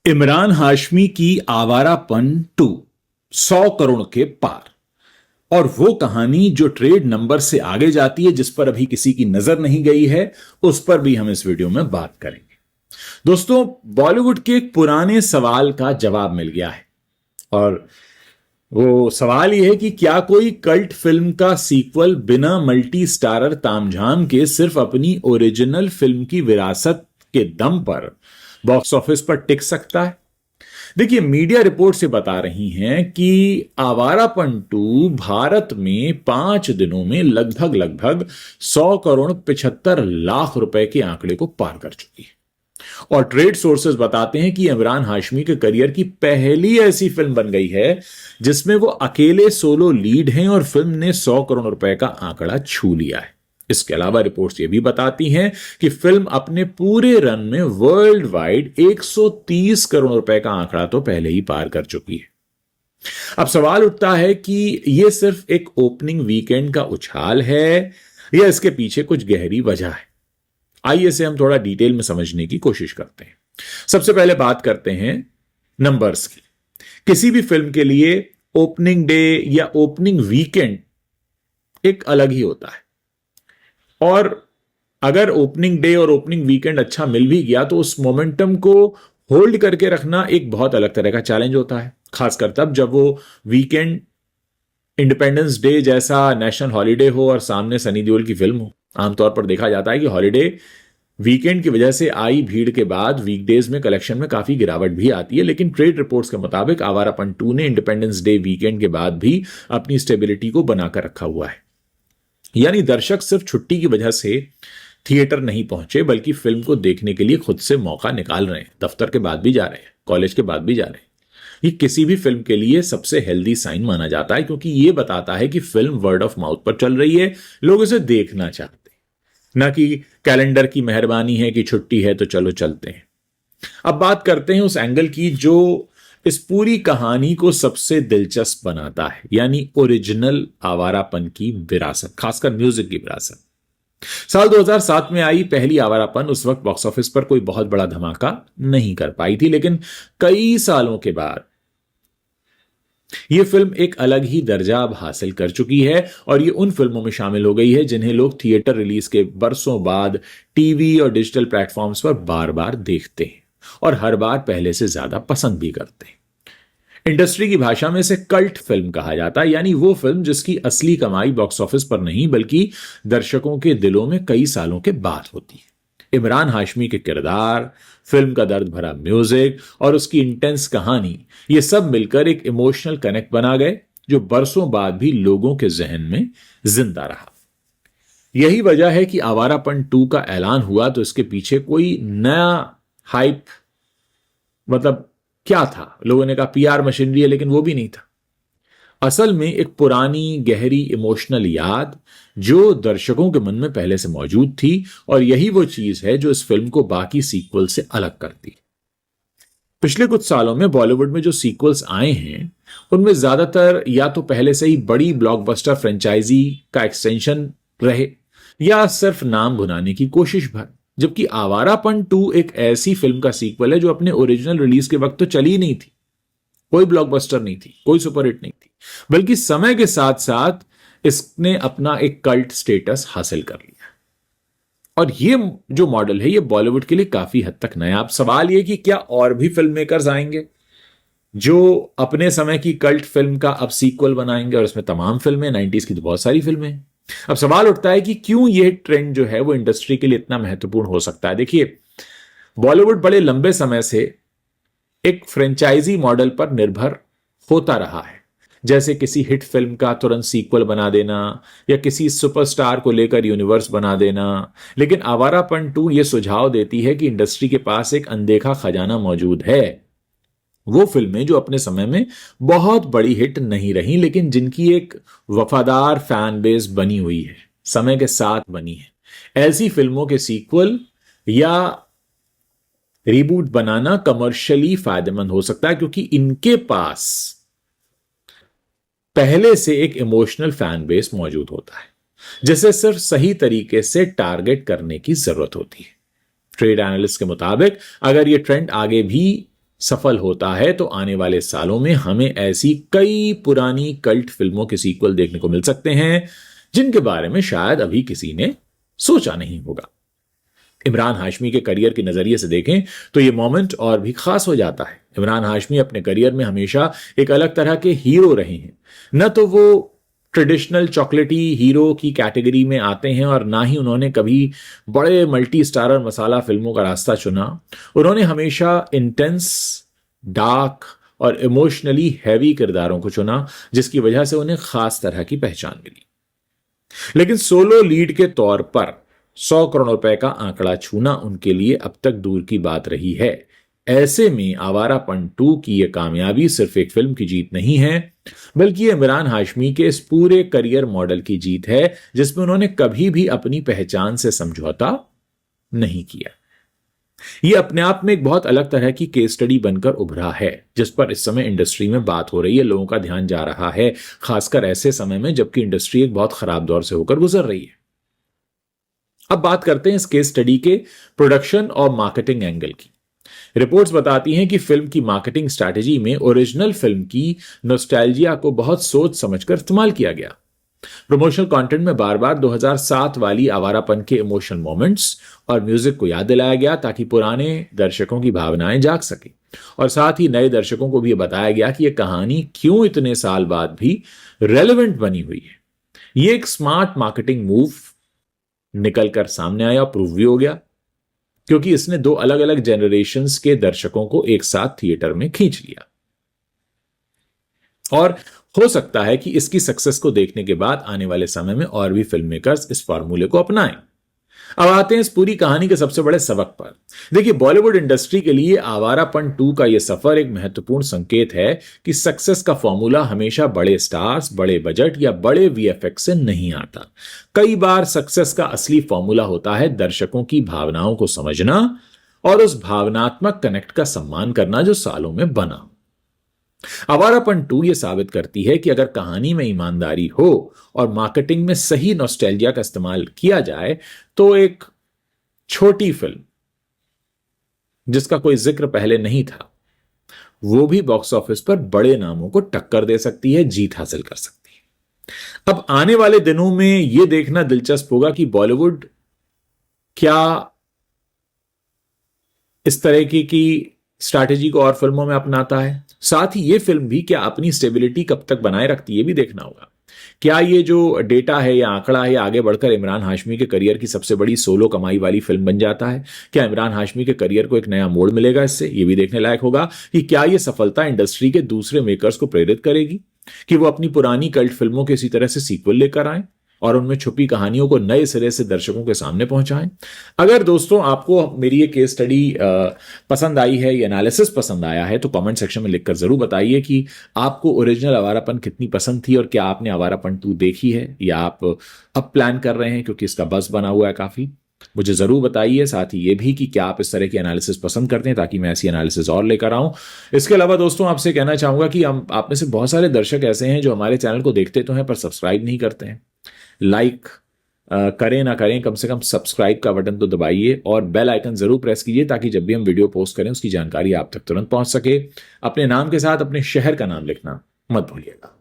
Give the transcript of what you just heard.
इमरान हाशमी की आवारापन 2 100 करोड़ के पार। और वो कहानी जो ट्रेड नंबर से आगे जाती है, जिस पर अभी किसी की नजर नहीं गई है, उस पर भी हम इस वीडियो में बात करेंगे। दोस्तों, बॉलीवुड के एक पुराने सवाल का जवाब मिल गया है। और वो सवाल यह है कि क्या कोई कल्ट फिल्म का सीक्वल बिना मल्टी स्टारर तामझाम के सिर्फ अपनी ओरिजिनल फिल्म की विरासत के दम पर बॉक्स ऑफिस पर टिक सकता है? देखिए, मीडिया रिपोर्ट से बता रही हैं कि आवारापन 2 भारत में 5 दिनों में लगभग 100 करोड़ 75 लाख रुपए के आंकड़े को पार कर चुकी है। और ट्रेड सोर्सेज बताते हैं कि इमरान हाशमी के करियर की पहली ऐसी फिल्म बन गई है जिसमें वो अकेले सोलो लीड हैं और फिल्म ने 100 करोड़ रुपए का आंकड़ा छू लिया है। इसके अलावा रिपोर्ट्स ये भी बताती हैं कि फिल्म अपने पूरे रन में वर्ल्ड वाइड 130 करोड़ रुपए का आंकड़ा तो पहले ही पार कर चुकी है। अब सवाल उठता है कि यह सिर्फ एक ओपनिंग वीकेंड का उछाल है या इसके पीछे कुछ गहरी वजह है। आइए इसे हम थोड़ा डिटेल में समझने की कोशिश करते हैं। सबसे पहले बात करते हैं नंबर्स की। किसी भी फिल्म के लिए ओपनिंग डे या ओपनिंग वीकेंड एक अलग ही होता है। और अगर ओपनिंग डे और ओपनिंग वीकेंड अच्छा मिल भी गया तो उस मोमेंटम को होल्ड करके रखना एक बहुत अलग तरह का चैलेंज होता है, खासकर तब जब वो वीकेंड इंडिपेंडेंस डे जैसा नेशनल हॉलीडे हो और सामने सनी देओल की फिल्म हो। आमतौर पर देखा जाता है कि हॉलीडे वीकेंड की वजह से आई भीड़ के बाद वीकडेज में कलेक्शन में काफी गिरावट भी आती है, लेकिन ट्रेड रिपोर्ट्स के मुताबिक आवारापन 2 ने इंडिपेंडेंस डे वीकेंड के बाद भी अपनी स्टेबिलिटी को बनाकर रखा हुआ है। यानी दर्शक सिर्फ छुट्टी की वजह से थिएटर नहीं पहुंचे, बल्कि फिल्म को देखने के लिए खुद से मौका निकाल रहे हैं। दफ्तर के बाद भी जा रहे हैं, कॉलेज के बाद भी जा रहे हैं। ये किसी भी फिल्म के लिए सबसे हेल्दी साइन माना जाता है, क्योंकि ये बताता है कि फिल्म वर्ड ऑफ माउथ पर चल रही है, लोग इसे देखना चाहते हैं, ना कि कैलेंडर की मेहरबानी है कि छुट्टी है तो चलो चलते हैं। अब बात करते हैं उस एंगल की जो इस पूरी कहानी को सबसे दिलचस्प बनाता है, यानी ओरिजिनल आवारापन की विरासत, खासकर म्यूजिक की विरासत। साल 2007 में आई पहली आवारापन उस वक्त बॉक्स ऑफिस पर कोई बहुत बड़ा धमाका नहीं कर पाई थी, लेकिन कई सालों के बाद यह फिल्म एक अलग ही दर्जा अब हासिल कर चुकी है और यह उन फिल्मों में शामिल हो गई है जिन्हें लोग थिएटर रिलीज के बरसों बाद टीवी और डिजिटल प्लेटफॉर्म्स पर बार बार देखते हैं और हर बार पहले से ज्यादा पसंद भी करते हैं। इंडस्ट्री की भाषा में इसे कल्ट फिल्म कहा जाता है, यानी वो फिल्म जिसकी असली कमाई बॉक्स ऑफिस पर नहीं बल्कि दर्शकों के दिलों में कई सालों के बाद होती है। इमरान हाशमी के किरदार, फिल्म का दर्द भरा म्यूजिक और उसकी इंटेंस कहानी, ये सब मिलकर एक इमोशनल कनेक्ट बना गए जो बरसों बाद भी लोगों के जहन में जिंदा रहा। यही वजह है कि आवारापन 2 का ऐलान हुआ तो इसके पीछे कोई नया हाइप, मतलब क्या था, लोगों ने कहा पीआर मशीनरी है, लेकिन वो भी नहीं था। असल में एक पुरानी गहरी इमोशनल याद जो दर्शकों के मन में पहले से मौजूद थी, और यही वो चीज है जो इस फिल्म को बाकी सीक्वल से अलग करती है। पिछले कुछ सालों में बॉलीवुड में जो सीक्वल्स आए हैं उनमें ज्यादातर या तो पहले से ही बड़ी ब्लॉकबस्टर फ्रेंचाइजी का एक्सटेंशन रहे या सिर्फ नाम भुनाने की कोशिश भर, जबकि आवारापन 2 एक ऐसी फिल्म का सीक्वल है जो अपने ओरिजिनल रिलीज के वक्त तो चली ही नहीं थी, कोई ब्लॉकबस्टर नहीं थी, कोई सुपरहिट नहीं थी, बल्कि समय के साथ साथ इसने अपना एक कल्ट स्टेटस हासिल कर लिया। और ये जो मॉडल है ये बॉलीवुड के लिए काफी हद तक नया। अब सवाल ये कि क्या और भी फिल्म मेकर्स आएंगे जो अपने समय की कल्ट फिल्म का अब सीक्वल बनाएंगे, और इसमें तमाम फिल्में 90s की तो बहुत सारी फिल्में हैं। अब सवाल उठता है कि क्यों यह ट्रेंड जो है वो इंडस्ट्री के लिए इतना महत्वपूर्ण हो सकता है। देखिए, बॉलीवुड बड़े लंबे समय से एक फ्रेंचाइजी मॉडल पर निर्भर होता रहा है, जैसे किसी हिट फिल्म का तुरंत सीक्वल बना देना या किसी सुपरस्टार को लेकर यूनिवर्स बना देना। लेकिन आवारापन 2 यह सुझाव देती है कि इंडस्ट्री के पास एक अनदेखा खजाना मौजूद है, वो फिल्में जो अपने समय में बहुत बड़ी हिट नहीं रही लेकिन जिनकी एक वफादार फैन बेस बनी हुई है, समय के साथ बनी है। ऐसी फिल्मों के सीक्वल या रीबूट बनाना कमर्शियली फायदेमंद हो सकता है, क्योंकि इनके पास पहले से एक इमोशनल फैन बेस मौजूद होता है जिसे सिर्फ सही तरीके से टारगेट करने की जरूरत होती है। ट्रेड एनालिस्ट के मुताबिक अगर यह ट्रेंड आगे भी सफल होता है तो आने वाले सालों में हमें ऐसी कई पुरानी कल्ट फिल्मों के सीक्वल देखने को मिल सकते हैं जिनके बारे में शायद अभी किसी ने सोचा नहीं होगा। इमरान हाशमी के करियर के नजरिए से देखें तो यह मोमेंट और भी खास हो जाता है। इमरान हाशमी अपने करियर में हमेशा एक अलग तरह के हीरो रहे हैं। न तो वो ट्रेडिशनल चॉकलेटी हीरो की कैटेगरी में आते हैं और ना ही उन्होंने कभी बड़े मल्टी स्टारर मसाला फिल्मों का रास्ता चुना। उन्होंने हमेशा इंटेंस, डार्क और इमोशनली हैवी किरदारों को चुना, जिसकी वजह से उन्हें खास तरह की पहचान मिली। लेकिन सोलो लीड के तौर पर 100 करोड़ रुपए का आंकड़ा छूना उनके लिए अब तक दूर की बात रही है। ऐसे में आवारापन 2 की यह कामयाबी सिर्फ एक फिल्म की जीत नहीं है, बल्कि ये इमरान हाशमी के इस पूरे करियर मॉडल की जीत है जिसमें उन्होंने कभी भी अपनी पहचान से समझौता नहीं किया। यह अपने आप में एक बहुत अलग तरह की केस स्टडी बनकर उभरा है, जिस पर इस समय इंडस्ट्री में बात हो रही है, लोगों का ध्यान जा रहा है, खासकर ऐसे समय में जबकि इंडस्ट्री एक बहुत खराब दौर से होकर गुजर रही है। अब बात करते हैं इस केस स्टडी के प्रोडक्शन और मार्केटिंग एंगल की। रिपोर्ट्स बताती हैं कि फिल्म की मार्केटिंग स्ट्रैटेजी में ओरिजिनल फिल्म की नॉस्टैल्जिया को बहुत सोच समझकर इस्तेमाल किया गया। प्रमोशनल कंटेंट में बार बार 2007 वाली आवारापन के इमोशनल मोमेंट्स और म्यूजिक को याद दिलाया गया ताकि पुराने दर्शकों की भावनाएं जाग सके, और साथ ही नए दर्शकों को भी बताया गया कि यह कहानी क्यों इतने साल बाद भी रेलेवेंट बनी हुई है। यह एक स्मार्ट मार्केटिंग मूव निकलकर सामने आया, प्रूव भी हो गया, क्योंकि इसने दो अलग अलग जनरेशन्स के दर्शकों को एक साथ थिएटर में खींच लिया। और हो सकता है कि इसकी सक्सेस को देखने के बाद आने वाले समय में और भी फिल्म मेकर्स इस फॉर्मूले को अपनाएं। अब आते हैं इस पूरी कहानी के सबसे बड़े सबक पर। देखिए, बॉलीवुड इंडस्ट्री के लिए आवारापन 2 का यह सफर एक महत्वपूर्ण संकेत है कि सक्सेस का फॉर्मूला हमेशा बड़े स्टार्स, बड़े बजट या बड़े वीएफएक्स से नहीं आता। कई बार सक्सेस का असली फॉर्मूला होता है दर्शकों की भावनाओं को समझना और उस भावनात्मक कनेक्ट का सम्मान करना जो सालों में बना। आवारापन 2 यह साबित करती है कि अगर कहानी में ईमानदारी हो और मार्केटिंग में सही नॉस्टैल्जिया का इस्तेमाल किया जाए तो एक छोटी फिल्म जिसका कोई जिक्र पहले नहीं था, वो भी बॉक्स ऑफिस पर बड़े नामों को टक्कर दे सकती है, जीत हासिल कर सकती है। अब आने वाले दिनों में यह देखना दिलचस्प होगा कि बॉलीवुड क्या इस तरह की स्ट्रैटेजी को और फिल्मों में अपनाता है। साथ ही यह फिल्म भी क्या अपनी स्टेबिलिटी कब तक बनाए रखती है, भी देखना होगा। क्या ये जो डेटा है या आंकड़ा है आगे बढ़कर इमरान हाशमी के करियर की सबसे बड़ी सोलो कमाई वाली फिल्म बन जाता है? क्या इमरान हाशमी के करियर को एक नया मोड़ मिलेगा इससे? ये भी देखने लायक होगा कि क्या यह सफलता इंडस्ट्री के दूसरे मेकर्स को प्रेरित करेगी कि वो अपनी पुरानी कल्ट फिल्मों के इसी तरह से सीक्वल लेकर आए और उनमें छुपी कहानियों को नए सिरे से दर्शकों के सामने पहुंचाएं। अगर दोस्तों आपको मेरी ये केस स्टडी पसंद आई है, ये एनालिसिस पसंद आया है, तो कमेंट सेक्शन में लिखकर जरूर बताइए कि आपको ओरिजिनल आवारापन कितनी पसंद थी और क्या आपने आवारापन 2 देखी है या आप अब प्लान कर रहे हैं, क्योंकि इसका बज़ बना हुआ है काफी। मुझे जरूर बताइए, साथ ही ये भी कि क्या आप इस तरह की एनालिसिस पसंद करते हैं ताकि मैं ऐसी एनालिसिस और लेकर आऊं। इसके अलावा दोस्तों आपसे कहना चाहूंगा कि हम आप में से बहुत सारे दर्शक ऐसे हैं जो हमारे चैनल को देखते तो हैं पर सब्सक्राइब नहीं करते हैं। लाइक करें ना करें, कम से कम सब्सक्राइब का बटन तो दबाइए और बेल आइकन जरूर प्रेस कीजिए ताकि जब भी हम वीडियो पोस्ट करें उसकी जानकारी आप तक तुरंत पहुंच सके। अपने नाम के साथ अपने शहर का नाम लिखना मत भूलिएगा।